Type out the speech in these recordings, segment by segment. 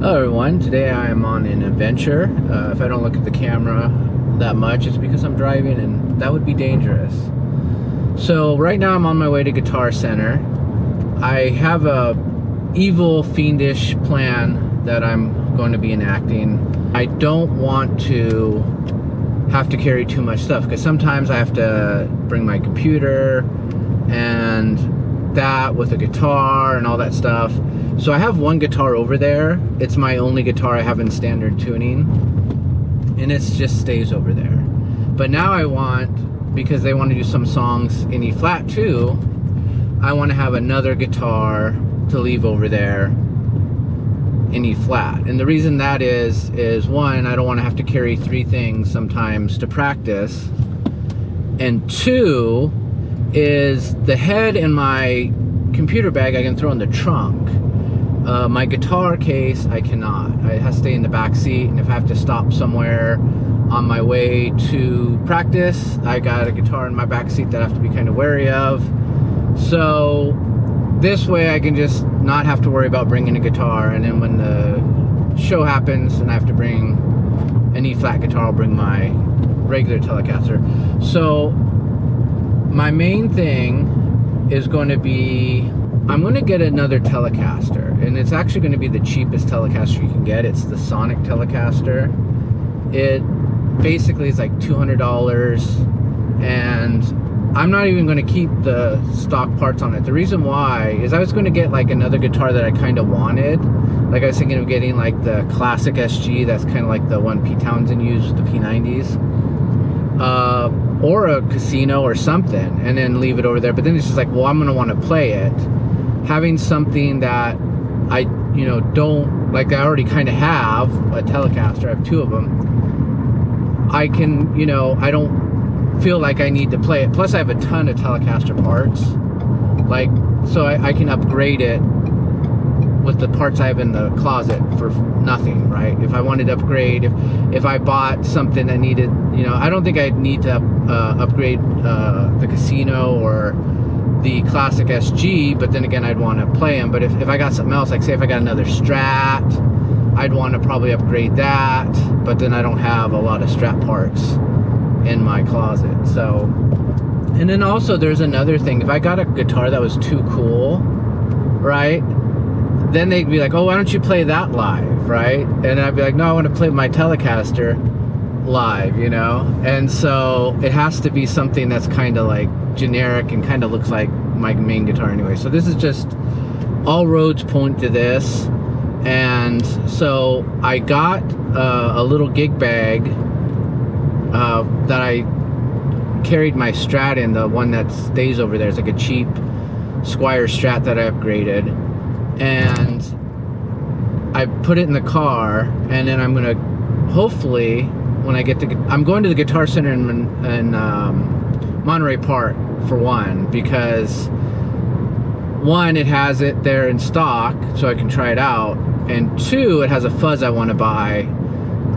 Hello everyone, today I am on an adventure. If I don't look at the camera that much, it's because I'm driving and that would be dangerous. So right now I'm on my way to Guitar Center. I have a evil, fiendish plan that I'm going to be enacting. I don't want to have to carry too much stuff because sometimes I have to bring my computer and that with a guitar and all that stuff. So I have one guitar over there. It's my only guitar I have in standard tuning, and it just stays over there. But now I want, because they want to do some songs in E flat too, I want to have another guitar to leave over there in E flat. And the reason that is one, I don't want to have to carry three things sometimes to practice, and two is the head in my computer bag I can throw in the trunk. My guitar case I cannot. It has to stay in the back seat, and if I have to stop somewhere on my way to practice, I got a guitar in my back seat that I have to be kind of wary of. So this way I can just not have to worry about bringing a guitar, and then when the show happens and I have to bring an E flat guitar, I'll bring my regular Telecaster. So my main thing is going to be, I'm going to get another Telecaster, and it's actually going to be the cheapest Telecaster you can get. It's the Sonic Telecaster. It basically is like $200, and I'm not even going to keep the stock parts on it. The reason why is I was going to get like another guitar that I kind of wanted. Like I was thinking of getting like the classic SG, that's kind of like the one Pete Townsend used with the P90s. Or a Casino or something, and then leave it over there. But then it's just like, well, I'm going to want to play it. Having something that I, don't, like I already kind of have a Telecaster, I have two of them. I can, I don't feel like I need to play it. Plus I have a ton of Telecaster parts. Like, so I can upgrade it with the parts I have in the closet for nothing, right? If I wanted to upgrade, if I bought something that needed, I don't think I'd need to upgrade the Casino or the classic SG, but then again I'd want to play them. But if I got something else, like say if I got another Strat, I'd want to probably upgrade that, but then I don't have a lot of Strat parts in my closet. So, and then also there's another thing. If I got a guitar that was too cool, right, then they'd be like, oh, why don't you play that live, right? And I'd be like, no, I want to play my Telecaster live, And so it has to be something that's kind of like generic and kind of looks like my main guitar anyway. So this is just, all roads point to this. And so I got a little gig bag that I carried my Strat in, the one that stays over there. It's like a cheap Squier Strat that I upgraded. And I put it in the car, and then I'm gonna, hopefully, when I get to, I'm going to the Guitar Center in Monterey Park for one, because one, it has it there in stock so I can try it out, and two, it has a fuzz I want to buy,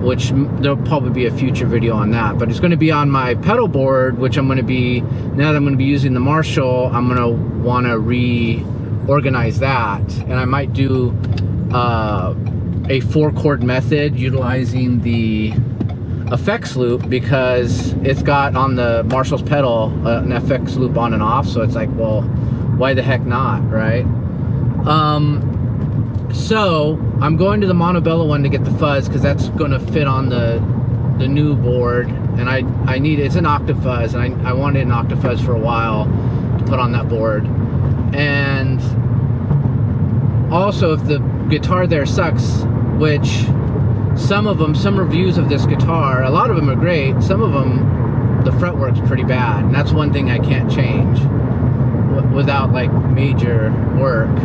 which there'll probably be a future video on that, but it's going to be on my pedal board, which I'm going to be, now that I'm going to be using the Marshall, I'm going to want to reorganize that, and I might do a 4-chord method utilizing the effects loop, because it's got on the Marshall's pedal an effects loop on and off, so it's like, well, why the heck not, right? So I'm going to the Montebello one to get the fuzz, because that's going to fit on the new board, and I need, it's an Octafuzz, and I wanted an Octafuzz for a while to put on that board. And also, if the guitar there sucks, which some reviews of this guitar, a lot of them are great, some of them, the fretwork's pretty bad, and that's one thing I can't change without like major work.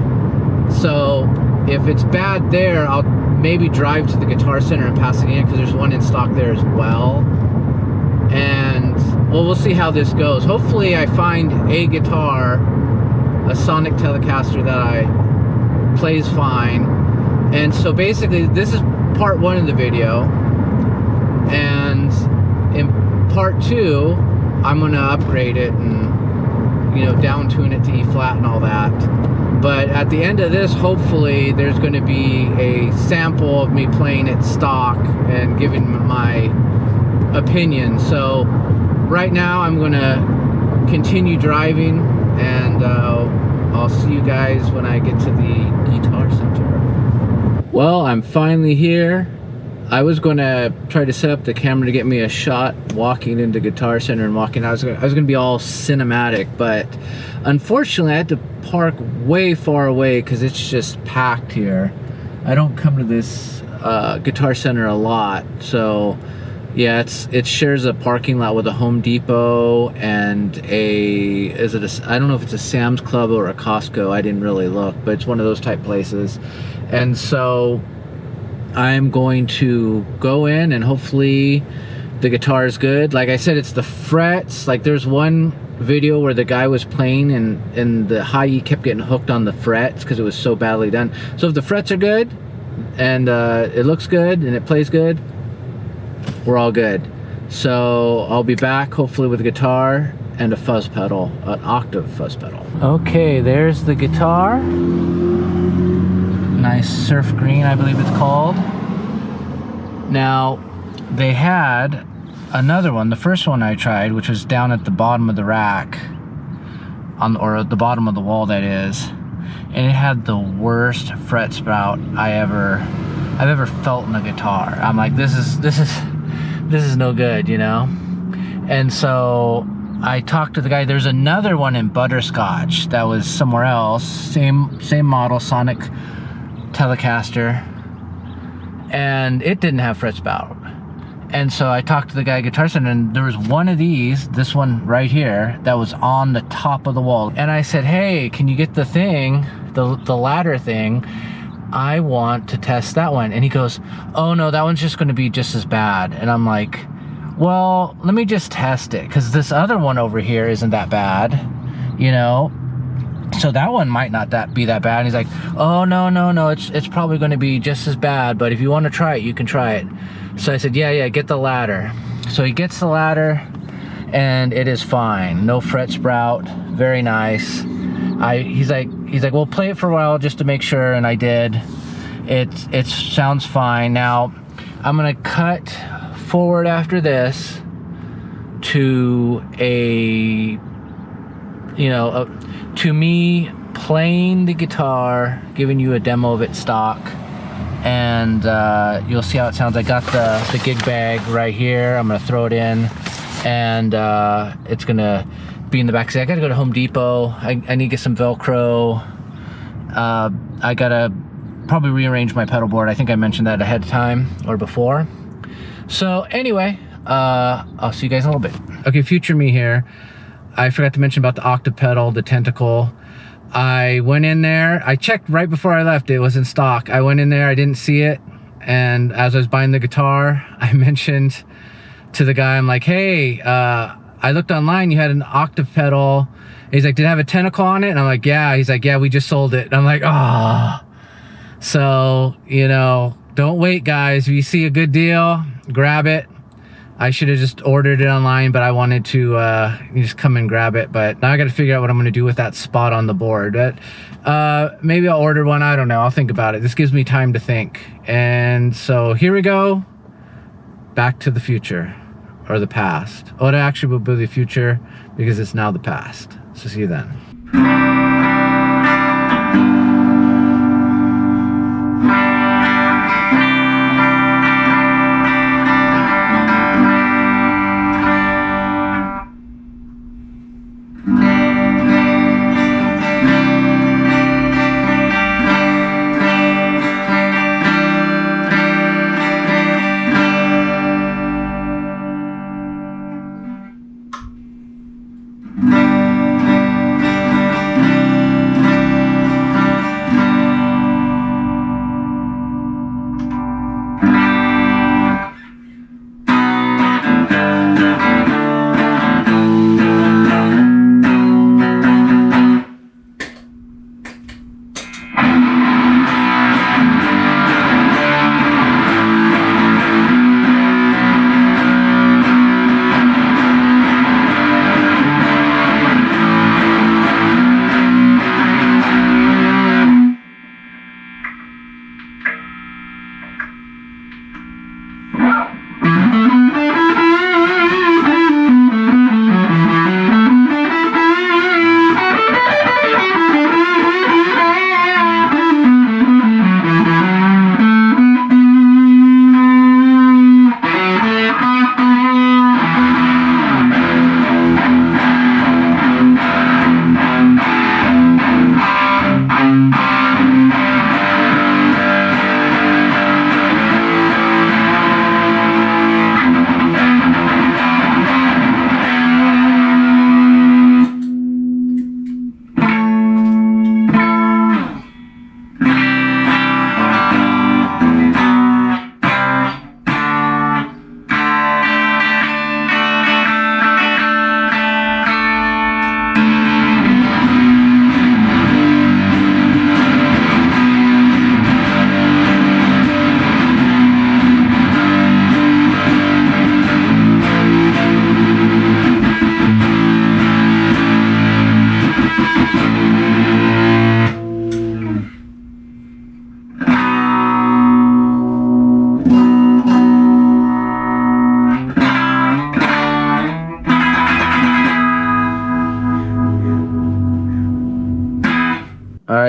So if it's bad there, I'll maybe drive to the Guitar Center in Pasadena, because there's one in stock there as well. And well, we'll see how this goes. Hopefully I find a guitar, a Sonic Telecaster that plays fine. And so basically this is part one of the video, and in part two I'm gonna upgrade it and down tune it to E flat and all that. But at the end of this, hopefully there's going to be a sample of me playing it stock and giving my opinion. So right now I'm going to continue driving, and I'll see you guys when I get to the Guitar Center. Well, I'm finally here. I was going to try to set up the camera to get me a shot walking into Guitar Center and walking. I was going to be all cinematic, but unfortunately I had to park way far away because it's just packed here. I don't come to this Guitar Center a lot, so yeah, it shares a parking lot with a Home Depot and I don't know if it's a Sam's Club or a Costco. I didn't really look, but it's one of those type places. And so I'm going to go in and hopefully the guitar is good. Like I said, it's the frets. Like there's one video where the guy was playing and the high E kept getting hooked on the frets because it was so badly done. So if the frets are good and it looks good and it plays good, we're all good. So I'll be back hopefully with a guitar and a fuzz pedal, an octave fuzz pedal. Okay, there's the guitar. Nice surf green, I believe it's called. Now, they had another one, the first one I tried, which was down at the bottom of the rack, or at the bottom of the wall, that is, and it had the worst fret sprout I've ever felt in a guitar. I'm like, this is no good, you know. And so I talked to the guy. There's another one in Butterscotch that was somewhere else, same model, Sonic Telecaster, and it didn't have fret spout. And so I talked to the guy at Guitar Center, and there was one of these, this one right here, that was on the top of the wall. And I said, hey, can you get the thing, the ladder thing? I want to test that one. And he goes, oh no, that one's just going to be just as bad. And I'm like, well, let me just test it, because this other one over here isn't that bad, you know. So that one might not be that bad. And he's like, oh no, it's probably going to be just as bad, but if you want to try it, you can try it. So I said, yeah, get the ladder. So he gets the ladder, and it is fine. No fret sprout, very nice. He's like, well, play it for a while just to make sure, and I did. It sounds fine. Now I'm gonna cut forward after this to to me playing the guitar, giving you a demo of it stock, and you'll see how it sounds. I got the gig bag right here. I'm gonna throw it in, and it's gonna be in the back. I gotta go to Home Depot. I need to get some Velcro. I gotta probably rearrange my pedal board. I think I mentioned that ahead of time or before. So anyway, I'll see you guys in a little bit. Okay, future me here. I forgot to mention about the octave pedal, the tentacle. I went in there, I checked right before I left, it was in stock. I went in there, I didn't see it, and as I was buying the guitar, I mentioned to the guy, I'm like, hey, I looked online, you had an octave pedal. He's like, did it have a tentacle on it? And I'm like, yeah. He's like, yeah, we just sold it. And I'm like, oh. So, you know, don't wait, guys. If you see a good deal, grab it. I should have just ordered it online, but I wanted to just come and grab it. But now I got to figure out what I'm going to do with that spot on the board. But maybe I'll order one. I don't know. I'll think about it. This gives me time to think. And so here we go. Back to the future, or the past. Oh, it actually will be the future because it's now the past. So see you then.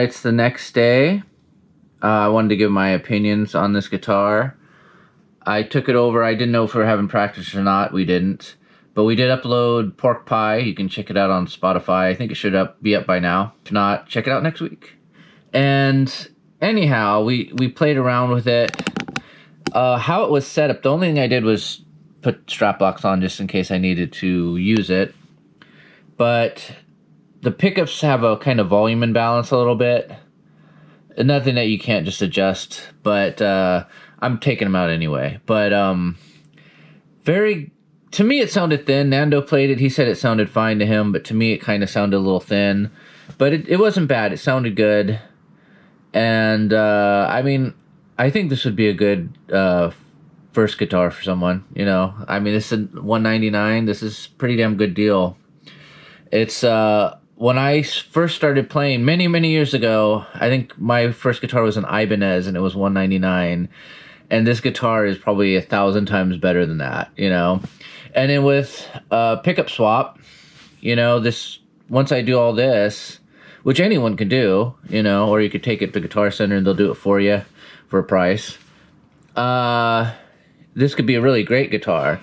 it's the next day. I wanted to give my opinions on this guitar. I took it over. I didn't know if we were having practice or not. We didn't. But we did upload Pork Pie. You can check it out on Spotify. I think it should be up by now. If not, check it out next week. And anyhow, we played around with it. How it was set up, the only thing I did was put strap locks on just in case I needed to use it. But the pickups have a kind of volume imbalance a little bit. Nothing that you can't just adjust, but I'm taking them out anyway. But to me it sounded thin. Nando played it. He said it sounded fine to him, but to me it kind of sounded a little thin. But it wasn't bad. It sounded good. And I mean, I think this would be a good first guitar for someone, you know. I mean, this is $199. This is a pretty damn good deal. It's when I first started playing many years ago, I think my first guitar was an Ibanez and it was $199. And this guitar is probably 1,000 times better than that, you know. And then with pickup swap, you know, once I do all this, which anyone can do, you know, or you could take it to Guitar Center and they'll do it for you for a price. This could be a really great guitar.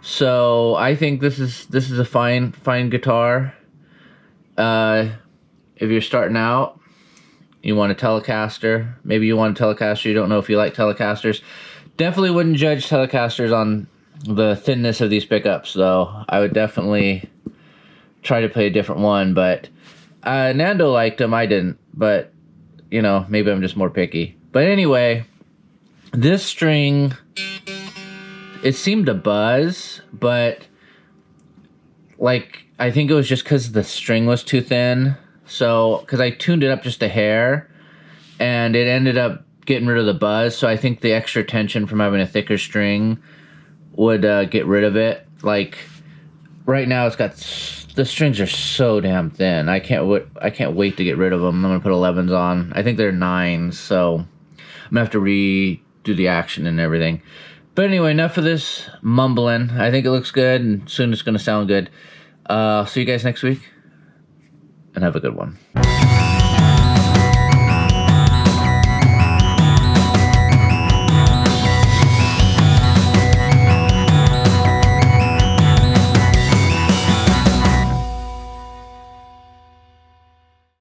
So I think this is a fine guitar. If you're starting out, you want a Telecaster. Maybe you want a Telecaster. You don't know if you like Telecasters. Definitely wouldn't judge Telecasters on the thinness of these pickups, though. I would definitely try to play a different one. But Nando liked them. I didn't. But, you know, maybe I'm just more picky. But anyway, this string, it seemed to buzz, but like, I think it was just because the string was too thin. So, because I tuned it up just a hair, and it ended up getting rid of the buzz. So I think the extra tension from having a thicker string would get rid of it. Like, right now the strings are so damn thin. I can't wait to get rid of them. I'm gonna put 11s on. I think they're 9s, so I'm gonna have to redo the action and everything. But anyway, enough of this mumbling. I think it looks good, and soon it's gonna sound good. See you guys next week, and have a good one.